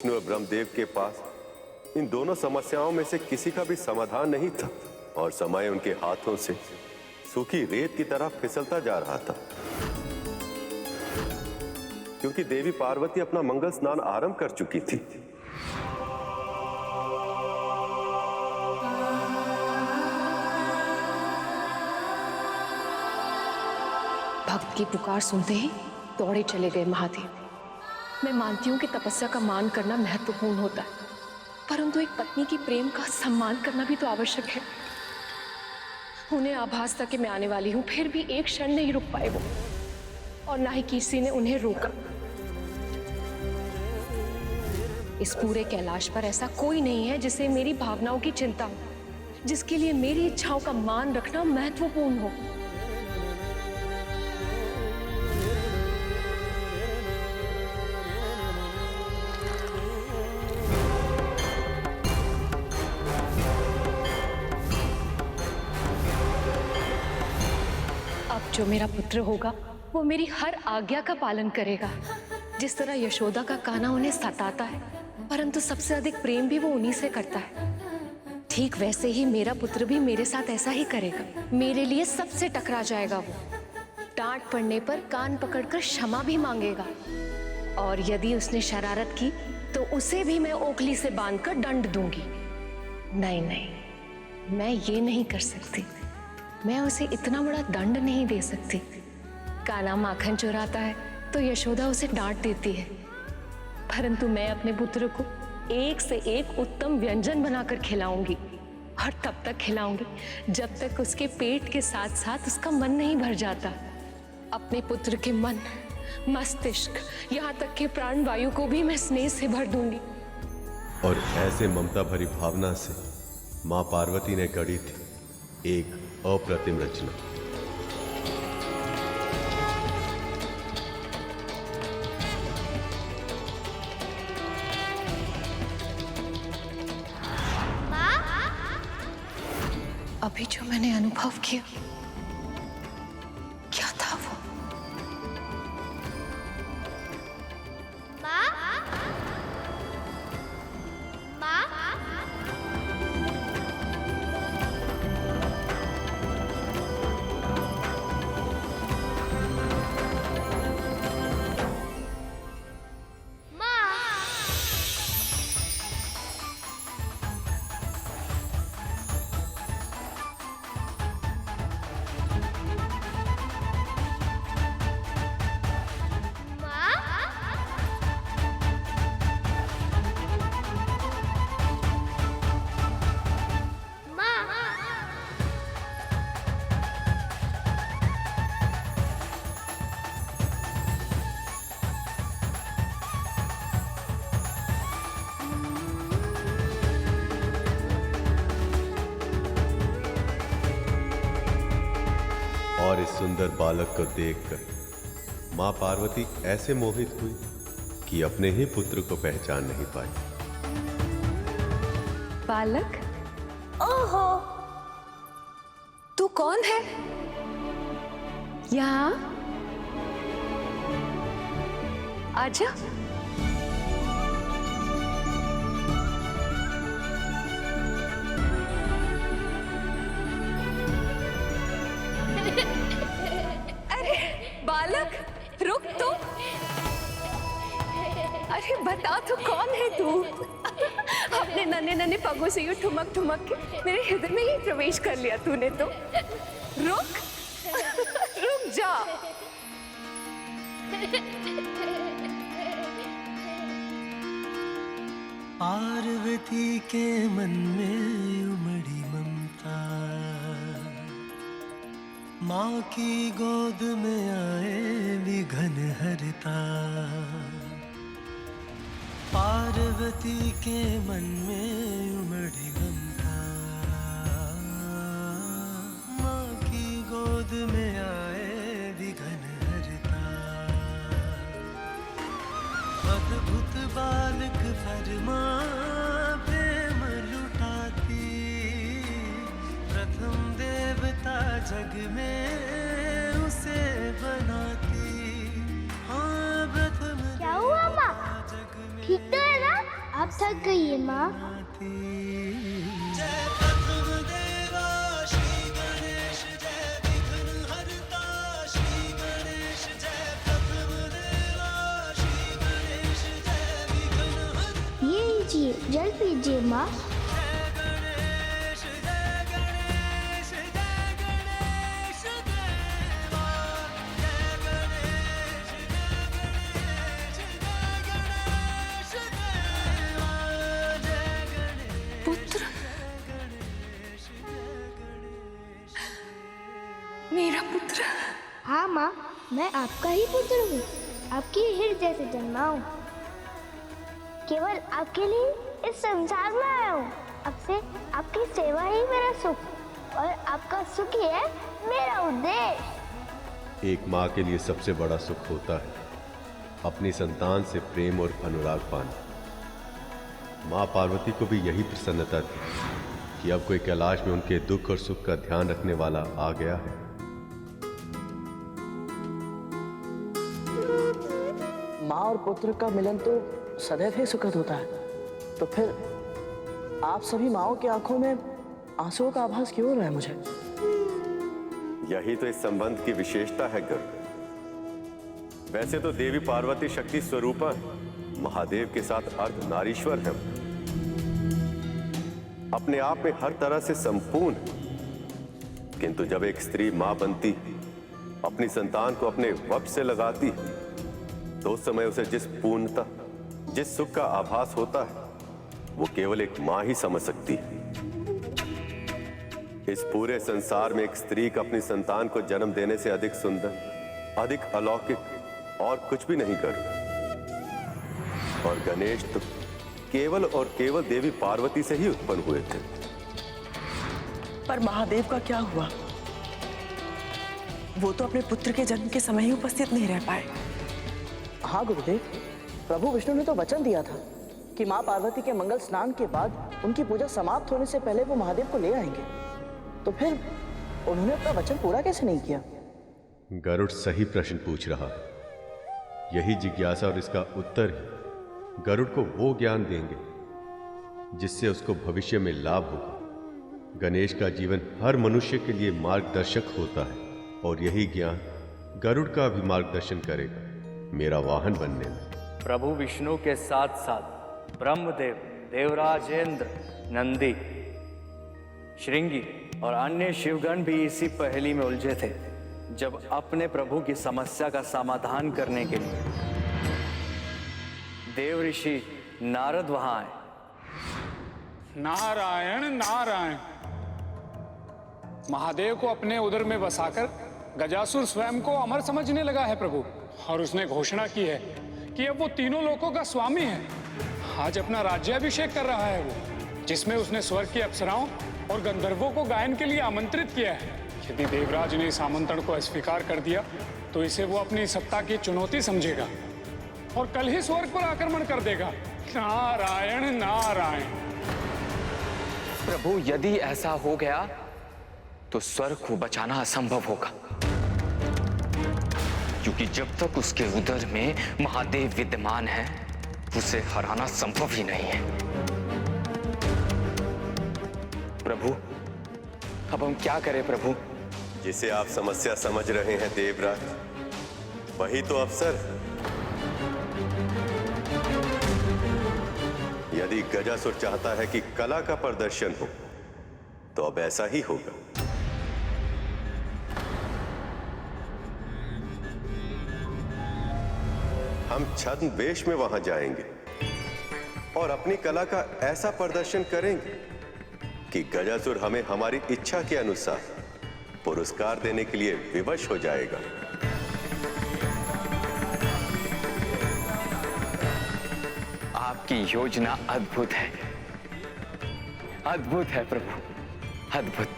विष्णु और ब्रह्मदेव के पास इन दोनों समस्याओं में से किसी का भी समाधान नहीं था और समय उनके हाथों से सूखी रेत की तरह फिसलता जा रहा था, क्योंकि देवी पार्वती अपना मंगल स्नान आरंभ कर चुकी थी। भक्त की पुकार सुनते ही दौड़े चले गए महादेव। मैं मानती हूँ कि तपस्या का मान करना महत्वपूर्ण होता है, परंतु एक पत्नी की प्रेम का सम्मान करना भी तो आवश्यक है। उन्हें आभास था कि मैं आने वाली हूँ, फिर भी एक क्षण नहीं रुक पाए वो, और ना ही किसी ने उन्हें रोका। इस पूरे कैलाश पर ऐसा कोई नहीं है जिसे मेरी भावनाओं की चिंता हो, जिसके लिए मेरी इच्छाओं का मान रखना महत्वपूर्ण हो। अब जो मेरा पुत्र होगा वो मेरी हर आज्ञा का पालन करेगा। जिस तरह यशोदा का कान्हा उन्हें सताता है, परंतु सबसे अधिक प्रेम भी वो उन्हीं से करता है, ठीक वैसे ही मेरा पुत्र भी मेरे साथ ऐसा ही करेगा। मेरे लिए सबसे टकरा जाएगा वो, डांट पड़ने पर कान पकड़कर क्षमा भी मांगेगा, और यदि उसने शरारत की तो उसे भी मैं ओखली से बांधकर दंड दूंगी। नहीं नहीं, मैं ये नहीं कर सकती। मैं उसे इतना बड़ा दंड नहीं दे सकती। कान्हा माखन चुराता है तो यशोदा उसे डांट देती है, परंतु मैं अपने पुत्र को एक से एक उत्तम व्यंजन बनाकर खिलाऊंगी, और तब तक खिलाऊंगी जब तक उसके पेट के साथ साथ उसका मन नहीं भर जाता। अपने पुत्र के मन, मस्तिष्क, यहाँ तक कि प्राण वायु को भी मैं स्नेह से भर दूंगी। और ऐसे ममता भरी भावना से मां पार्वती ने गढ़ी थी एक अप्रतिम रचना। अभी जो मैंने अनुभव किया, क्या था वो? और इस सुंदर बालक को देखकर मां पार्वती ऐसे मोहित हुई कि अपने ही पुत्र को पहचान नहीं पाई। बालक? ओहो, तू कौन है? यहाँ आजा। बालक, रुक तो। अरे बता तो कौन है तू? अपने नन्हे नन्हे पगों से यूं ठुमक ठुमक के मेरे हृदय में ही प्रवेश कर लिया तूने तो। रुक रुक जा। पार्वती के मन में उमड़ी ममता, माँ की गोद में आए विघन हरता। पार्वती के मन में उमड़ी ममता, माँ की गोद में आए विघन हरता। अद्भुत बालक फरमा प्रेम लुटाती, प्रथम देवता जग में उसे बनाती। हाँ, प्रथम क्या हुआ माँ? जग में ठीक तो है ना? आप थक गई है माँ। जय प्रथम देवा श्री गणेश, जय विघ्न हरता श्री गणेश, जय प्रथम देवा श्री गणेश, जय विघ्न हरता। ये लीजिए, जल पीजिए माँ। जय गणेश, जय गणेश, जय गणेश देवा, जय गणेश, जय गणेश, जय गणेश देवा, जय गणेश। पुत्र, मेरा पुत्र। हाँ माँ, मैं आपका ही पुत्र हूँ, आपके हृदय से जन्मा हूँ। केवल आपके लिए इस संसार में आया हूँ। अब से आपकी सेवा ही मेरा सुख, और आपका सुख ही है मेरा उद्देश्य। एक माँ के लिए सबसे बड़ा सुख होता है अपनी संतान से प्रेम और अनुराग पाना। माँ पार्वती को भी यही प्रसन्नता थी कि अब कोई कैलाश में उनके दुख और सुख का ध्यान रखने वाला आ गया है। माँ और पुत्र का मिलन तो सदैव ही सुखद होता है, तो फिर आप सभी माँओं की आंखों में आंसुओं का आभास क्यों हो रहा है मुझे? यही तो इस संबंध की विशेषता है गरुड़। वैसे तो देवी पार्वती शक्ति स्वरूपा है, महादेव के साथ अर्ध नारीश्वर है, अपने आप में हर तरह से संपूर्ण है। किंतु जब एक स्त्री मां बनती, अपनी संतान को अपने वश से लगाती, तो उस समय उसे जिस पूर्णता, जिस सुख का आभास होता है, वो केवल एक मां ही समझ सकती है। इस पूरे संसार में एक स्त्री का अपनी संतान को जन्म देने से अधिक सुंदर, अधिक अलौकिक और कुछ भी नहीं कर। और गणेश तो केवल और केवल देवी पार्वती से ही उत्पन्न हुए थे। पर महादेव का क्या हुआ? वो तो अपने पुत्र के जन्म के समय ही उपस्थित नहीं रह पाए। हाँ गुरुदेव, प्रभु विष्णु ने तो वचन दिया था कि माँ पार्वती के मंगल स्नान के बाद उनकी पूजा समाप्त होने से पहले वो महादेव को ले आएंगे। तो फिर उन्होंने अपना वचन पूरा कैसे नहीं किया? गरुड़ सही प्रश्न पूछ रहा है। यही जिज्ञासा और इसका उत्तर ही गरुड़ को वो ज्ञान देंगे जिससे उसको भविष्य में लाभ होगा। गणेश का जीवन हर मनुष्य के लिए मार्गदर्शक होता है, और यही ज्ञान गरुड़ का भी मार्गदर्शन करेगा मेरा वाहन बनने में। प्रभु विष्णु के साथ साथ ब्रह्मदेव, देवराजेंद्र, नंदी, श्रृंगी और अन्य शिवगण भी इसी पहेली में उलझे थे, जब अपने प्रभु की समस्या का समाधान करने के लिए देव ऋषि नारद वहां आए। नारायण नारायण। महादेव को अपने उदर में बसाकर गजासुर स्वयं को अमर समझने लगा है प्रभु, और उसने घोषणा की है कि अब वो तीनों लोकों का स्वामी है। आज अपना राज्याभिषेक कर रहा है वो, जिसमें उसने स्वर्ग की अप्सराओं और गंधर्वों को गायन के लिए आमंत्रित किया है। यदि देवराज ने इस आमंत्रण को अस्वीकार कर दिया तो इसे वो अपनी सत्ता की चुनौती समझेगा और कल ही स्वर्ग पर आक्रमण कर देगा। नारायण नारायण। प्रभु, यदि ऐसा हो गया तो स्वर्ग को बचाना असंभव होगा, क्योंकि जब तक उसके उदर में महादेव विद्यमान है, उसे हराना संभव ही नहीं है। प्रभु, अब हम क्या करें प्रभु? जिसे आप समस्या समझ रहे हैं देवराज, वही तो अवसर है। यदि गजासुर चाहता है कि कला का प्रदर्शन हो, तो अब ऐसा ही होगा। हम छद्मवेश में वहां जाएंगे और अपनी कला का ऐसा प्रदर्शन करेंगे कि गजासुर हमें हमारी इच्छा के अनुसार पुरस्कार देने के लिए विवश हो जाएगा। आपकी योजना अद्भुत है, अद्भुत है प्रभु, अद्भुत।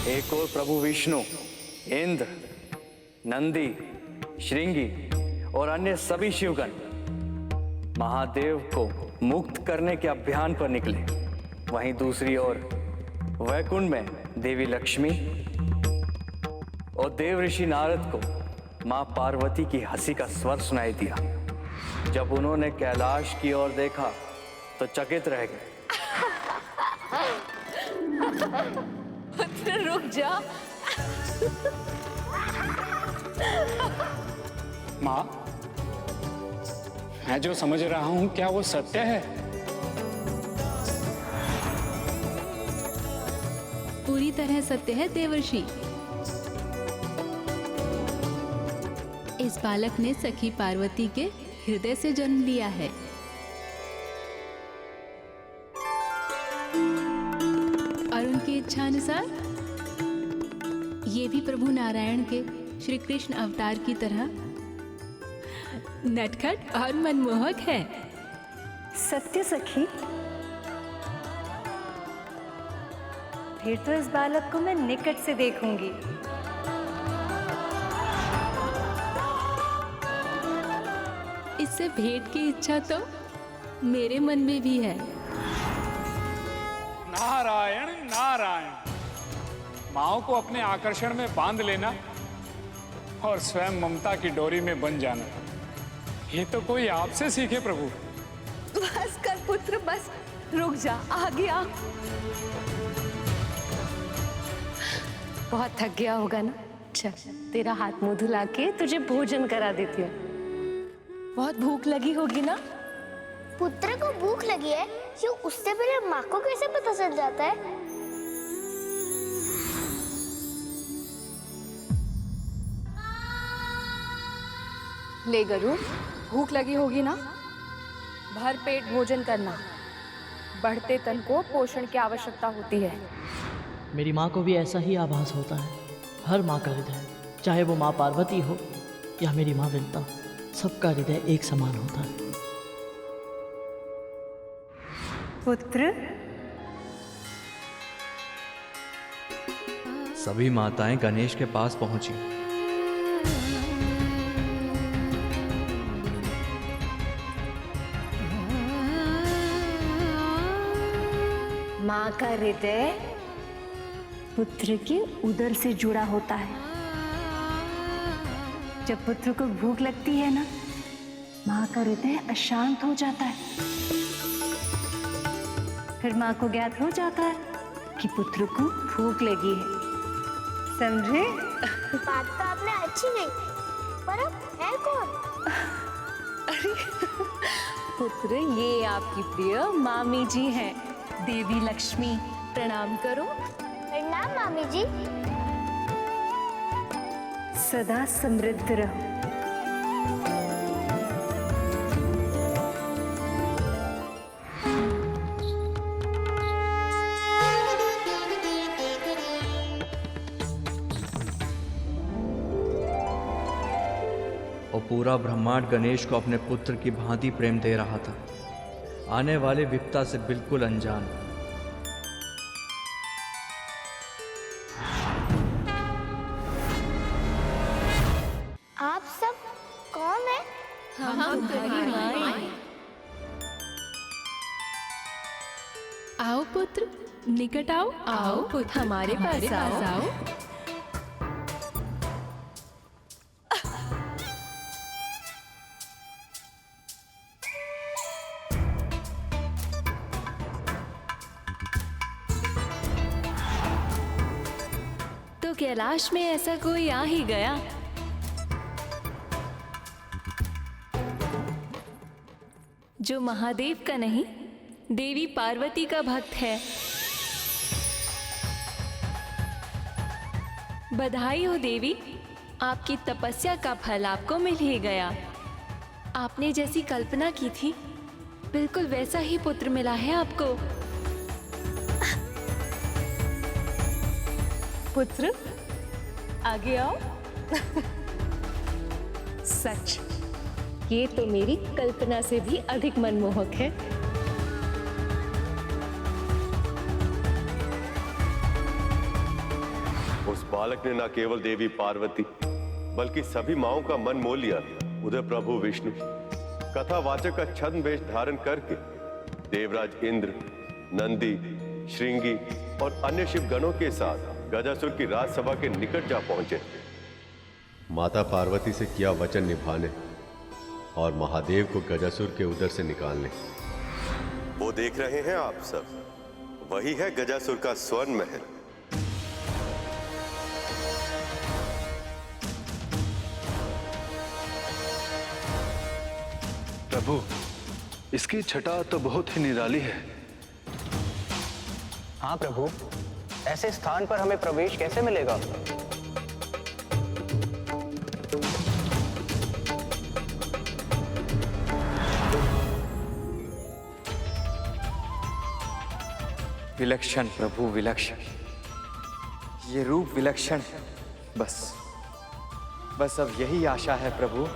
एक और प्रभु विष्णु, इंद्र, नंदी, श्रृंगी और अन्य सभी शिवगण महादेव को मुक्त करने के अभियान पर निकले। वहीं दूसरी ओर वैकुंठ में देवी लक्ष्मी और देव ऋषि नारद को मां पार्वती की हंसी का स्वर सुनाई दिया। जब उन्होंने कैलाश की ओर देखा तो चकित रह गए। पुत्र रुक जा। माँ, मैं जो समझ रहा हूं क्या वो सत्य है? पूरी तरह सत्य है देवर्षि। इस बालक ने सखी पार्वती के हृदय से जन्म लिया है। और उनकी इच्छा अनुसार ये भी प्रभु नारायण के श्री कृष्ण अवतार की तरह नटखट और मनमोहक है। सत्य सखी, फिर तो इस बालक को मैं निकट से देखूंगी। इससे भेंट की इच्छा तो मेरे मन में भी है। नारायण नारायण। माओ को अपने आकर्षण में बांध लेना और स्वयं ममता की डोरी में बन जाना, ये तो कोई आपसे सीखे प्रभु। बस कर पुत्र, बस रुक जा, आगे आ। बहुत थक गया होगा ना? चल तेरा हाथ मुंह धुला के तुझे भोजन करा देती हूँ। बहुत भूख लगी होगी ना? पुत्र को भूख लगी है, क्यों उससे पहले माँ को कैसे पता चल जाता है? ले गरुड़, भूख लगी होगी ना? भर पेट भोजन करना। बढ़ते तन को पोषण की आवश्यकता होती है। मेरी माँ को भी ऐसा ही आभास होता है। हर माँ का हृदय, चाहे वो माँ पार्वती हो या मेरी माँ विंता, सबका हृदय एक समान होता है। पुत्र, सभी माताएं गणेश के पास पहुंची। माँ का हृदय पुत्र के उदर से जुड़ा होता है। जब पुत्र को भूख लगती है ना, माँ का हृदय अशांत हो जाता है। फिर माँ को ज्ञात हो जाता है कि पुत्र को भूख लगी है। समझे? बात तो आपने अच्छी कही, पर अब है कौन? अरे पुत्र, ये आपकी प्रिय मामी जी हैं, देवी लक्ष्मी। प्रणाम करो। प्रणाम मामी जी। सदा समृद्ध रहो। और पूरा ब्रह्मांड गणेश को अपने पुत्र की भांति प्रेम दे रहा था, आने वाले विपदा से बिल्कुल अनजान। आप सब कौन है? हम तुम्हारी माँ हैं। आओ पुत्र, निकट आओ। आओ पुत्र, हमारे पास आओ। तो कैलाश में ऐसा कोई आ ही गया। जो महादेव का नहीं, देवी पार्वती का भक्त है। बधाई हो देवी, आपकी तपस्या का फल आपको मिल ही गया। आपने जैसी कल्पना की थी, बिल्कुल वैसा ही पुत्र मिला है आपको। पुत्र, आगे आओ। सच, ये तो मेरी कल्पना से भी अधिक मनमोहक है। उस बालक ने न केवल देवी पार्वती बल्कि सभी माओं का मन मोह लिया। उधर प्रभु विष्णु कथावाचक का छद्म वेश धारण करके देवराज इंद्र, नंदी, श्रृंगी और अन्य शिव गणों के साथ गजासुर की राजसभा के निकट जा पहुंचे। माता पार्वती से किया वचन निभाने और महादेव को गजासुर के उदर से निकालने। वो देख रहे हैं आप सब, वही है गजासुर का स्वर्ण महल। प्रभु, इसकी छटा तो बहुत ही निराली है। हाँ प्रभु, ऐसे स्थान पर हमें प्रवेश कैसे मिलेगा? विलक्षण प्रभु, विलक्षण। ये रूप विलक्षण है। बस अब यही आशा है प्रभु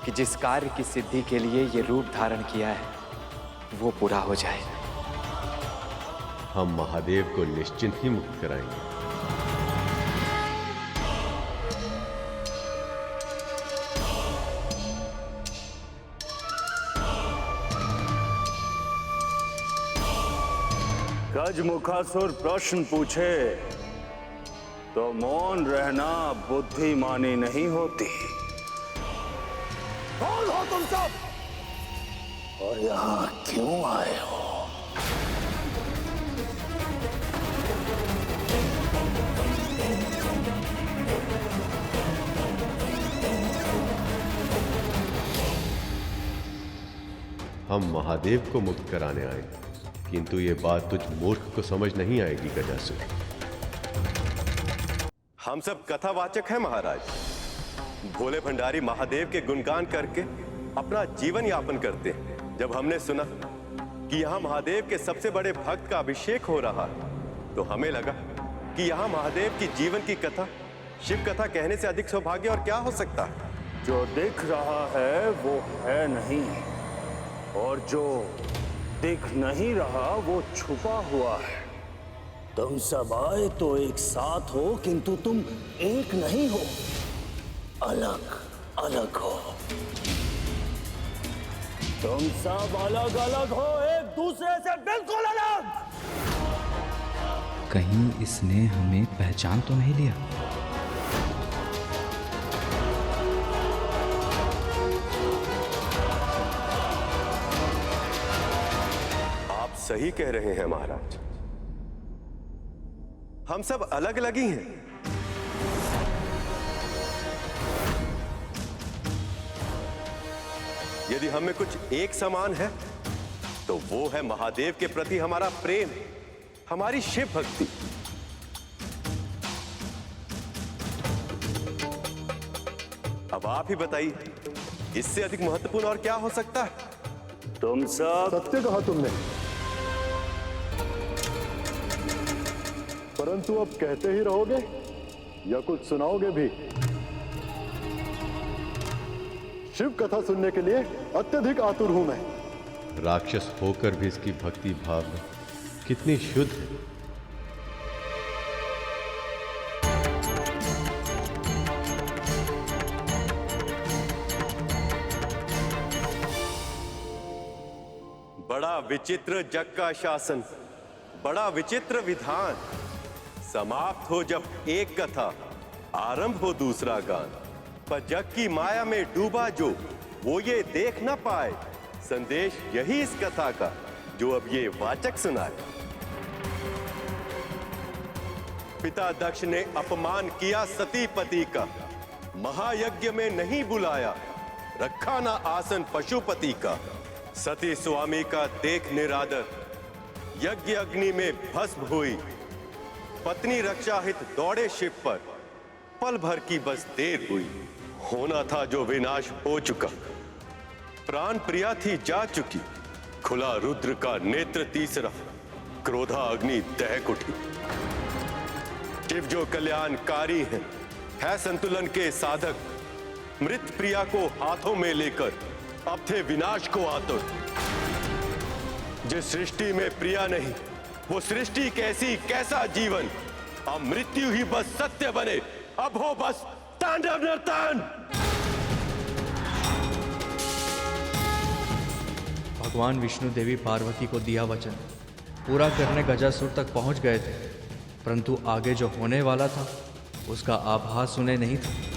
कि जिस कार्य की सिद्धि के लिए ये रूप धारण किया है वो पूरा हो जाए। हम महादेव को निश्चिंत ही मुक्त कराएंगे। गजमुखासुर प्रश्न पूछे तो मौन रहना बुद्धिमानी नहीं होती। कौन हो तुम सब और यहां क्यों आए हो? हम महादेव को मुक्त कराने आए, किंतु ये बात तुझ मूर्ख को समझ नहीं आएगी गजासुर। हम सब कथावाचक हैं महाराज। भोले भंडारी महादेव के गुणगान करके अपना जीवन यापन करते हैं। जब हमने सुना कि यहाँ महादेव के सबसे बड़े भक्त का अभिषेक हो रहा है तो हमें लगा कि यहाँ महादेव की जीवन की कथा, शिव कथा कहने से अधिक सौभाग्य और क्या हो सकता है। जो दिख रहा है वो है नहीं, और जो दिख नहीं रहा वो छुपा हुआ है। तुम सब आए तो एक साथ हो, किंतु तुम एक नहीं हो, अलग अलग हो। तुम सब अलग अलग हो, एक दूसरे से बिल्कुल अलग। कहीं इसने हमें पहचान तो नहीं लिया? सही कह रहे हैं महाराज, हम सब अलग अलग ही हैं। यदि हमें कुछ एक समान है तो वो है महादेव के प्रति हमारा प्रेम, हमारी शिव भक्ति। अब आप ही बताइए, इससे अधिक महत्वपूर्ण और क्या हो सकता है? तुम सब सत्य कहा तुमने, परंतु अब कहते ही रहोगे या कुछ सुनाओगे भी? शिव कथा सुनने के लिए अत्यधिक आतुर हूं मैं। राक्षस होकर भी इसकी भक्ति भावना कितनी शुद्ध है। बड़ा विचित्र जग का शासन, बड़ा विचित्र विधान। समाप्त हो जब एक कथा, आरंभ हो दूसरा गान। पर जग की माया में डूबा जो, वो ये देख न पाए। संदेश यही इस कथा का, जो अब ये वाचक सुनाए। पिता दक्ष ने अपमान किया सती पति का, महायज्ञ में नहीं बुलाया, रखा ना आसन पशुपति का। सती स्वामी का देख निरादर, यज्ञ अग्नि में भस्म हुई। पत्नी रक्षा हित दौड़े शिव पर, पल भर की बस देर हुई। होना था जो विनाश हो चुका, प्राण प्रिया थी जा चुकी। खुला रुद्र का नेत्र तीसरा, क्रोधा अग्नि दहक उठी। शिव जो कल्याणकारी है संतुलन के साधक। मृत प्रिया को हाथों में लेकर अब थे विनाश को आतुर। जिस सृष्टि में प्रिया नहीं, वो सृष्टि कैसी, कैसा जीवन। अब मृत्यु ही बस सत्य बने, अब हो बस तांडव नर्तन। भगवान विष्णु देवी पार्वती को दिया वचन पूरा करने गजासुर तक पहुंच गए थे, परंतु आगे जो होने वाला था उसका आभास उन्हें नहीं था।